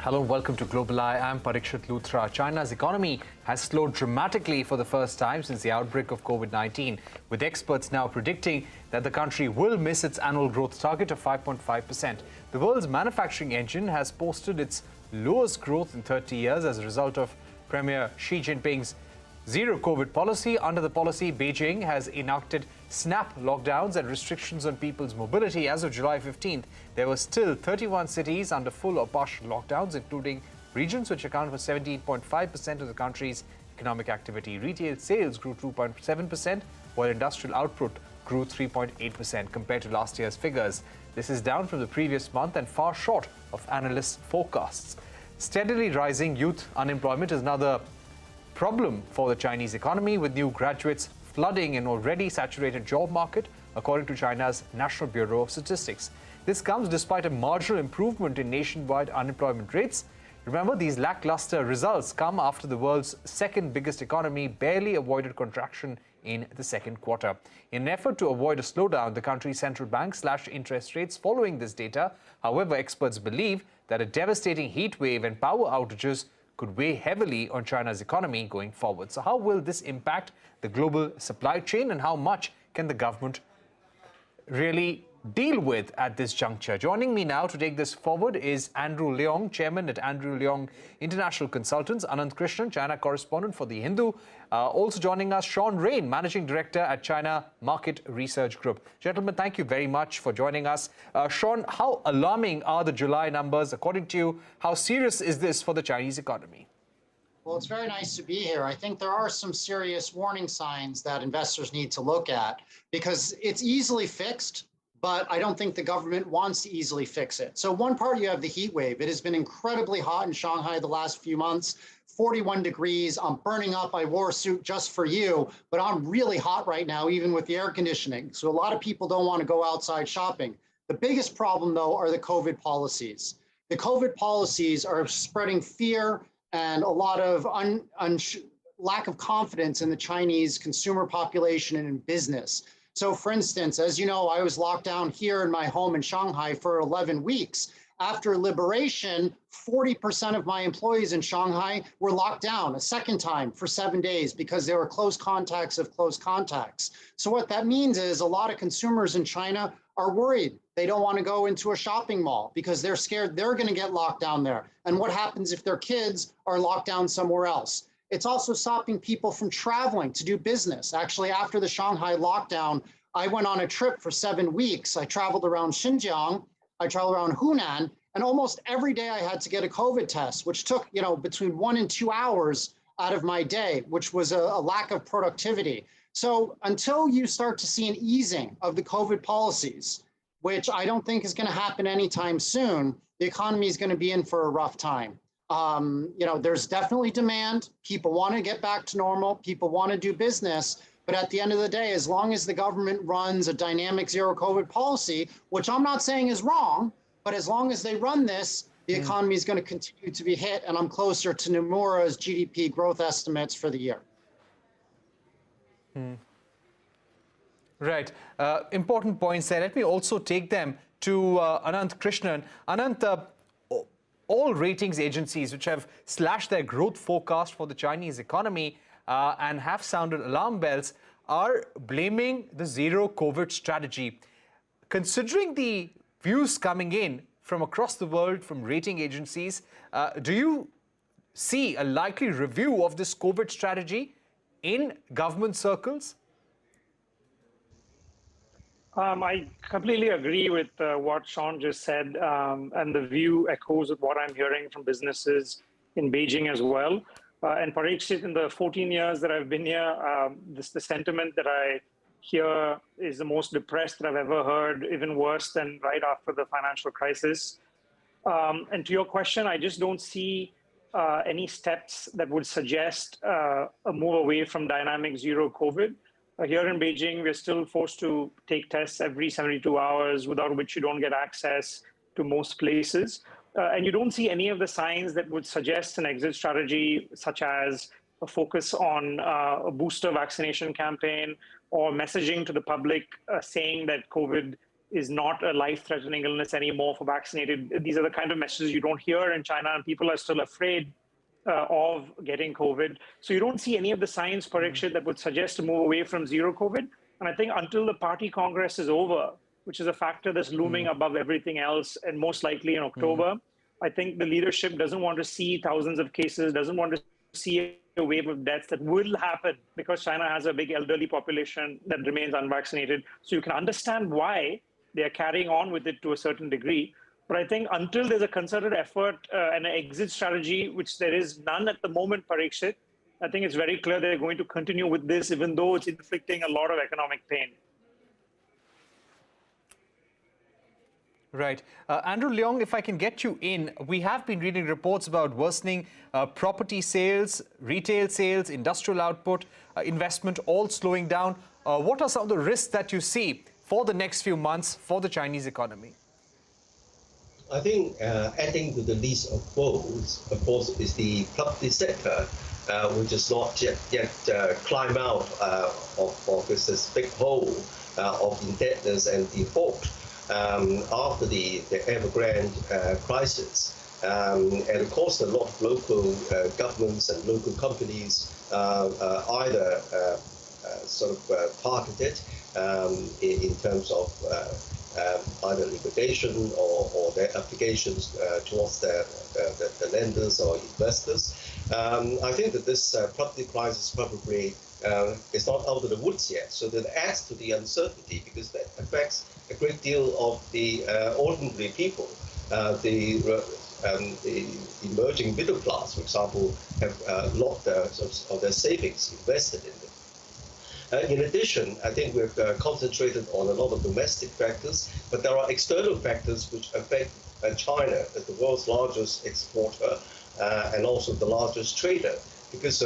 Hello and welcome to Global Eye. I'm Parikshit Luthra. China's economy has slowed dramatically for the first time since the outbreak of COVID-19, with experts now predicting that the country will miss its annual growth target of 5.5%. The world's manufacturing engine has posted its lowest growth in 30 years as a result of Premier Xi Jinping's zero COVID policy. Under the policy, Beijing has enacted snap lockdowns and restrictions on people's mobility. As of July 15th, there were still 31 cities under full or partial lockdowns, including regions which account for 17.5% of the country's economic activity. Retail sales grew 2.7%, while industrial output grew 3.8% compared to last year's figures. This is down from the previous month and far short of analysts' forecasts. Steadily rising youth unemployment is another problem for the Chinese economy, with new graduates flooding an already saturated job market, according to China's National Bureau of Statistics. This comes despite a marginal improvement in nationwide unemployment rates. Remember, these lackluster results come after the world's second biggest economy barely avoided contraction in the second quarter. In an effort to avoid a slowdown, the country's central bank slashed interest rates following this data. However, experts believe that a devastating heat wave and power outages could weigh heavily on China's economy going forward. So how will this impact the global supply chain, and how much can the government really deal with at this juncture? Joining me now to take this forward is Andrew Leong, chairman at Andrew Leong International Consultants; Anant Krishnan, China correspondent for The Hindu. Also joining us, Sean Rain, managing director at China Market Research Group. Gentlemen, thank you very much for joining us. Sean, how alarming are the July numbers? According to you, how serious is this for the Chinese economy? Well, it's very nice to be here. I think there are some serious warning signs that investors need to look at, because it's easily fixed, but I don't think the government wants to easily fix it. So one part, you have the heat wave. It has been incredibly hot in Shanghai the last few months, 41 degrees. I'm burning up. I wore a suit just for you, but I'm really hot right now, even with the air conditioning. So a lot of people don't want to go outside shopping. The biggest problem, though, are the COVID policies. The COVID policies are spreading fear and a lot of lack of confidence in the Chinese consumer population and in business. So for instance, as you know, I was locked down here in my home in Shanghai for 11 weeks. After liberation, 40% of my employees in Shanghai were locked down a second time for 7 days because they were close contacts of close contacts. So what that means is a lot of consumers in China are worried. They don't want to go into a shopping mall because they're scared they're going to get locked down there. And what happens if their kids are locked down somewhere else? It's also stopping people from traveling to do business. Actually, after the Shanghai lockdown, I went on a trip for 7 weeks. I traveled around Xinjiang, I traveled around Hunan, and almost every day I had to get a COVID test, which took, between 1 and 2 hours out of my day, which was a lack of productivity. So until you start to see an easing of the COVID policies, which I don't think is going to happen anytime soon, the economy is going to be in for a rough time. There's definitely demand. People want to get back to normal. People want to do business. But at the end of the day, as long as the government runs a dynamic zero COVID policy, which I'm not saying is wrong, but as long as they run this, the economy is going to continue to be hit. And I'm closer to Nomura's GDP growth estimates for the year. Right. Important points there. Let me also take them to Anant Krishnan. Anant, all ratings agencies which have slashed their growth forecast for the Chinese economy and have sounded alarm bells are blaming the zero COVID strategy. Considering the views coming in from across the world from rating agencies, do you see a likely review of this COVID strategy in government circles? I completely agree with what Sean just said, and the view echoes with what I'm hearing from businesses in Beijing as well. And Parikshit, in the 14 years that I've been here, the sentiment that I hear is the most depressed that I've ever heard, even worse than right after the financial crisis. And to your question, I just don't see any steps that would suggest a move away from dynamic zero COVID. Here in Beijing, we're still forced to take tests every 72 hours, without which you don't get access to most places. And you don't see any of the signs that would suggest an exit strategy, such as a focus on a booster vaccination campaign or messaging to the public saying that COVID is not a life-threatening illness anymore for vaccinated. These are the kind of messages you don't hear in China, and people are still afraid of getting COVID. So you don't see any of the signs, Parikshit, that would suggest to move away from zero COVID. And I think until the party congress is over, which is a factor that's looming above everything else, and most likely in October, I think the leadership doesn't want to see thousands of cases, doesn't want to see a wave of deaths that will happen because China has a big elderly population that remains unvaccinated. So you can understand why they are carrying on with it to a certain degree. But I think until there's a concerted effort and an exit strategy, which there is none at the moment, Parikshit, I think it's very clear they're going to continue with this, even though it's inflicting a lot of economic pain. Right. Andrew Leong, if I can get you in, we have been reading reports about worsening property sales, retail sales, industrial output, investment, all slowing down. What are some of the risks that you see for the next few months for the Chinese economy? I think adding to the list of woes, of course, is the property sector, which has not yet climbed out of this big hole of indebtedness and default after the Evergrande crisis. And of course, a lot of local governments and local companies either sort of targeted in terms of either liquidation or their applications towards the lenders or investors. I think that this property crisis probably is not out of the woods yet, so that adds to the uncertainty because that affects a great deal of the ordinary people. The emerging middle class, for example, have a lot of their savings invested in them. In addition, I think we've concentrated on a lot of domestic factors, but there are external factors which affect China as the world's largest exporter and also the largest trader, because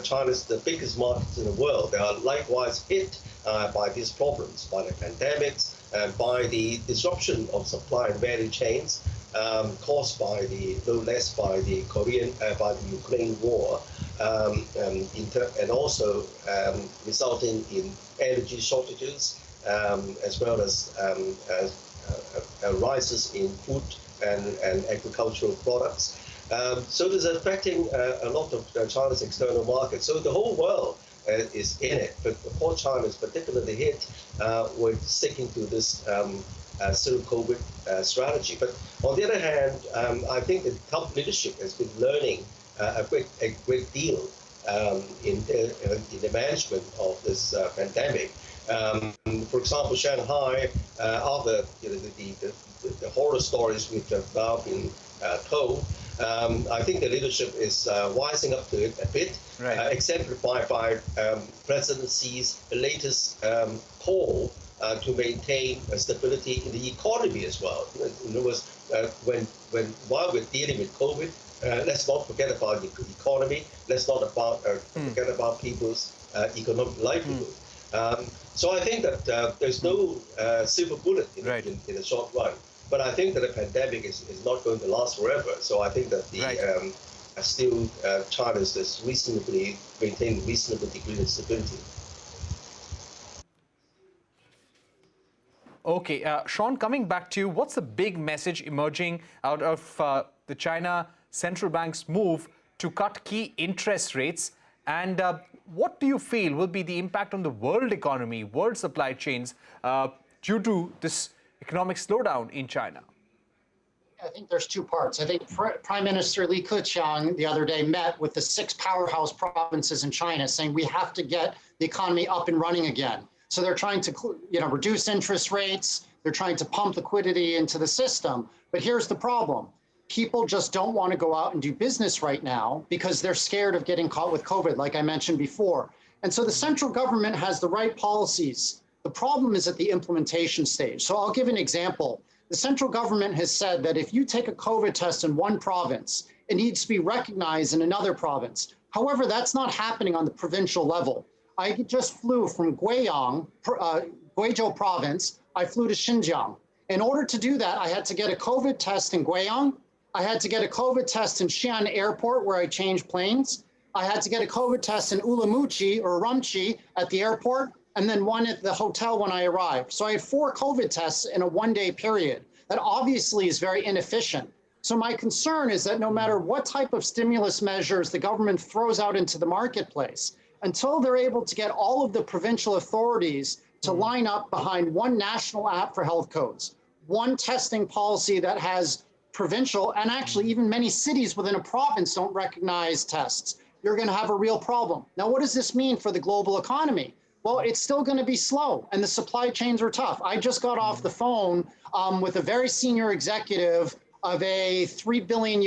China is the biggest market in the world. They are likewise hit by these problems, by the pandemics, by the disruption of supply and value chains caused by no less by the Ukraine war. And also resulting in energy shortages, as well as rises in food and agricultural products. So this is affecting a lot of China's external market. So the whole world is in it, but of course China is particularly hit with sticking to this zero COVID strategy. But on the other hand, I think the top leadership has been learning a great deal in the management of this pandemic. For example, Shanghai, after the horror stories which have now been told, I think the leadership is wising up to it a bit, right. Exemplified by President Xi's latest call to maintain stability in the economy as well. In other words, while we're dealing with COVID, let's not forget about the economy. Let's not forget about people's economic livelihood. So I think that there's no silver bullet in the short run. But I think that the pandemic is not going to last forever. So I think that still China is reasonably maintaining reasonable degree of stability. Okay, Sean, coming back to you, what's the big message emerging out of the China central bank's move to cut key interest rates? And what do you feel will be the impact on the world economy, world supply chains due to this economic slowdown in China? I think there's two parts. I think Prime Minister Li Keqiang the other day met with the 6 powerhouse provinces in China saying we have to get the economy up and running again. So they're trying to reduce interest rates. They're trying to pump liquidity into the system. But here's the problem. People just don't want to go out and do business right now because they're scared of getting caught with COVID, like I mentioned before. And so the central government has the right policies. The problem is at the implementation stage. So I'll give an example. The central government has said that if you take a COVID test in one province, it needs to be recognized in another province. However, that's not happening on the provincial level. I just flew from Guizhou province. I flew to Xinjiang. In order to do that, I had to get a COVID test in Guiyang. I had to get a COVID test in Xi'an Airport, where I changed planes. I had to get a COVID test in Ulaanbaatar or Urumqi at the airport. and then one at the hotel when I arrived. So I had 4 COVID tests in a one-day period. That obviously is very inefficient. So my concern is that no matter what type of stimulus measures the government throws out into the marketplace, until they're able to get all of the provincial authorities to line up behind one national app for health codes, one testing policy that has provincial, and actually even many cities within a province don't recognize tests, you're going to have a real problem. Now, what does this mean for the global economy? Well, it's still going to be slow, and the supply chains are tough. I just got off the phone with a very senior executive of a $3 billion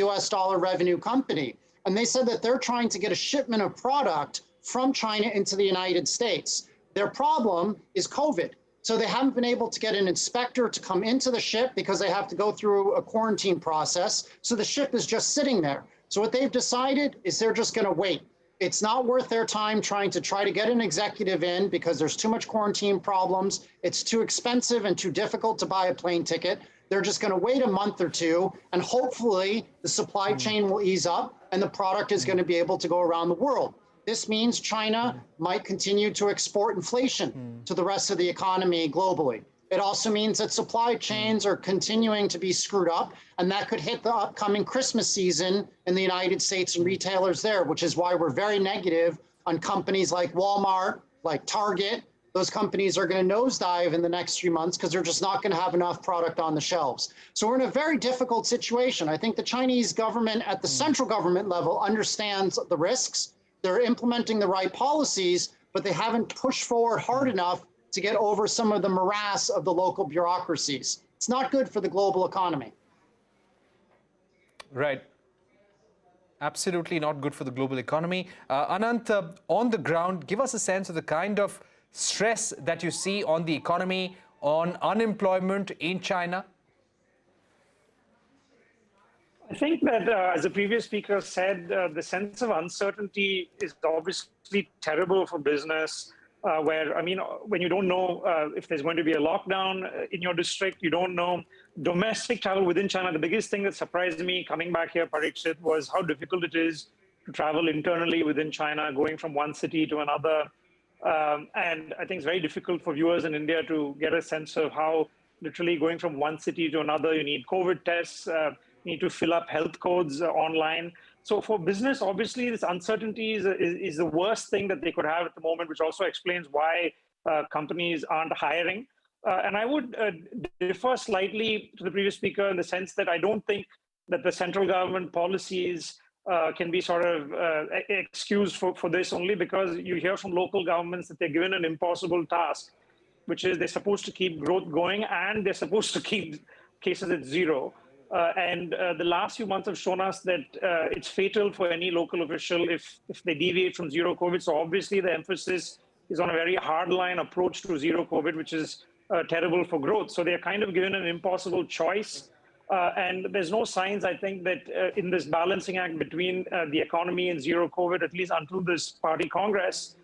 revenue company, and they said that they're trying to get a shipment of product from China into the United States. Their problem is COVID. So they haven't been able to get an inspector to come into the ship because they have to go through a quarantine process. So the ship is just sitting there. So what they've decided is they're just going to wait. It's not worth their time trying to get an executive in because there's too much quarantine problems. It's too expensive and too difficult to buy a plane ticket. They're just going to wait a month or two, and hopefully the supply chain will ease up and the product is going to be able to go around the world. This means China might continue to export inflation to the rest of the economy globally. It also means that supply chains are continuing to be screwed up, and that could hit the upcoming Christmas season in the United States and retailers there, which is why we're very negative on companies like Walmart, like Target. Those companies are going to nosedive in the next few months because they're just not going to have enough product on the shelves. So we're in a very difficult situation. I think the Chinese government at the central government level understands the risks. They're implementing the right policies, but they haven't pushed forward hard enough to get over some of the morass of the local bureaucracies. It's not good for the global economy. Right. Absolutely not good for the global economy. Anant, on the ground, give us a sense of the kind of stress that you see on the economy, on unemployment in China. I think that, as the previous speaker said, the sense of uncertainty is obviously terrible for business, where, I mean, when you don't know if there's going to be a lockdown in your district, you don't know. Domestic travel within China, the biggest thing that surprised me coming back here, Parikshit, was how difficult it is to travel internally within China, going from one city to another. And I think it's very difficult for viewers in India to get a sense of how literally going from one city to another, you need COVID tests, need to fill up health codes online. So for business, obviously, this uncertainty is the worst thing that they could have at the moment, which also explains why companies aren't hiring. And I would differ slightly to the previous speaker in the sense that I don't think that the central government policies can be sort of excused for this, only because you hear from local governments that they're given an impossible task, which is they're supposed to keep growth going and they're supposed to keep cases at zero. And the last few months have shown us that it's fatal for any local official if they deviate from zero COVID. So obviously the emphasis is on a very hardline approach to zero COVID, which is terrible for growth. So they're kind of given an impossible choice. And there's no signs, I think, that in this balancing act between the economy and zero COVID, at least until this party Congress,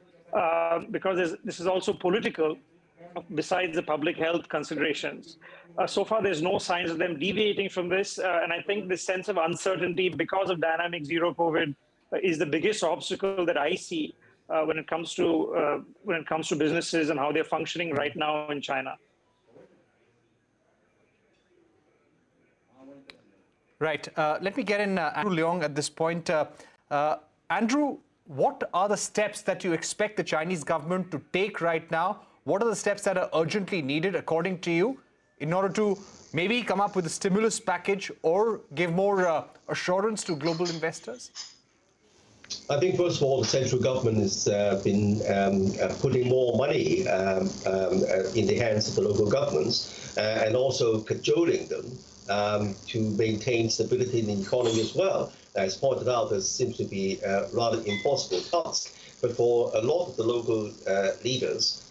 because this is also political, besides the public health considerations. So far, there's no signs of them deviating from this. And I think this sense of uncertainty because of dynamic zero COVID is the biggest obstacle that I see when it comes to businesses and how they're functioning right now in China. Right. Let me get in Andrew Leong at this point. Andrew, what are the steps that you expect the Chinese government to take right now? What are the steps that are urgently needed, according to you, in order to maybe come up with a stimulus package or give more assurance to global investors? I think, first of all, the central government has been putting more money in the hands of the local governments and also cajoling them to maintain stability in the economy as well. As pointed out, there seems to be a rather impossible task. But for a lot of the local leaders,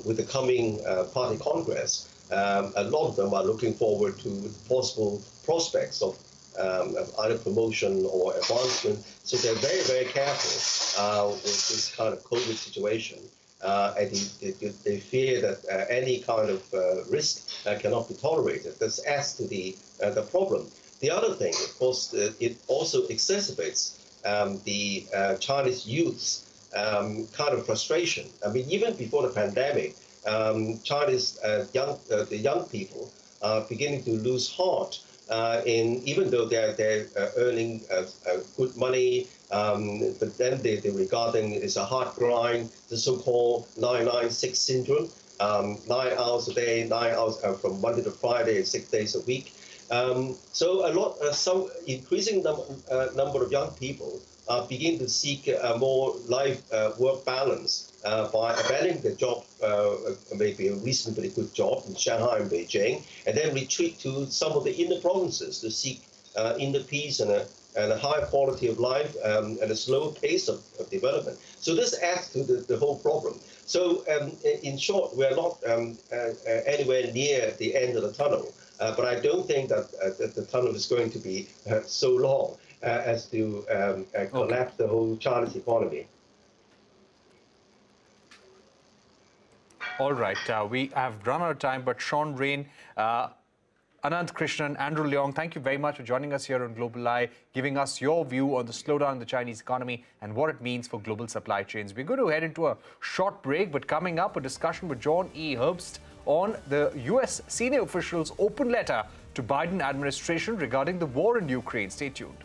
with the coming party Congress, a lot of them are looking forward to possible prospects of either promotion or advancement. So they're very, very careful with this kind of COVID situation. And they fear that any kind of risk cannot be tolerated. This adds to the problem. The other thing, of course, it also exacerbates the Chinese youth's kind of frustration. I mean, even before the pandemic, China's the young people are beginning to lose heart. Even though they're earning good money, but then they're regarding it as a hard grind, the so-called 996 syndrome, 9 hours a day, 9 hours from Monday to Friday, 6 days a week. So some increasing number of young people begin to seek a more life-work balance by abandoning the job, maybe a reasonably good job in Shanghai and Beijing, and then retreat to some of the inner provinces to seek inner peace and a higher quality of life and a slower pace of development. So this adds to the whole problem. So in short, we're not anywhere near the end of the tunnel, but I don't think that the tunnel is going to be so long as to collapse the whole Chinese economy. All right, we have run out of time, but Sean Rain, Anand Krishnan, Andrew Leong, thank you very much for joining us here on Global Eye, giving us your view on the slowdown in the Chinese economy and what it means for global supply chains. We're going to head into a short break, but coming up, a discussion with John E. Herbst on the U.S. senior officials' open letter to Biden administration regarding the war in Ukraine. Stay tuned.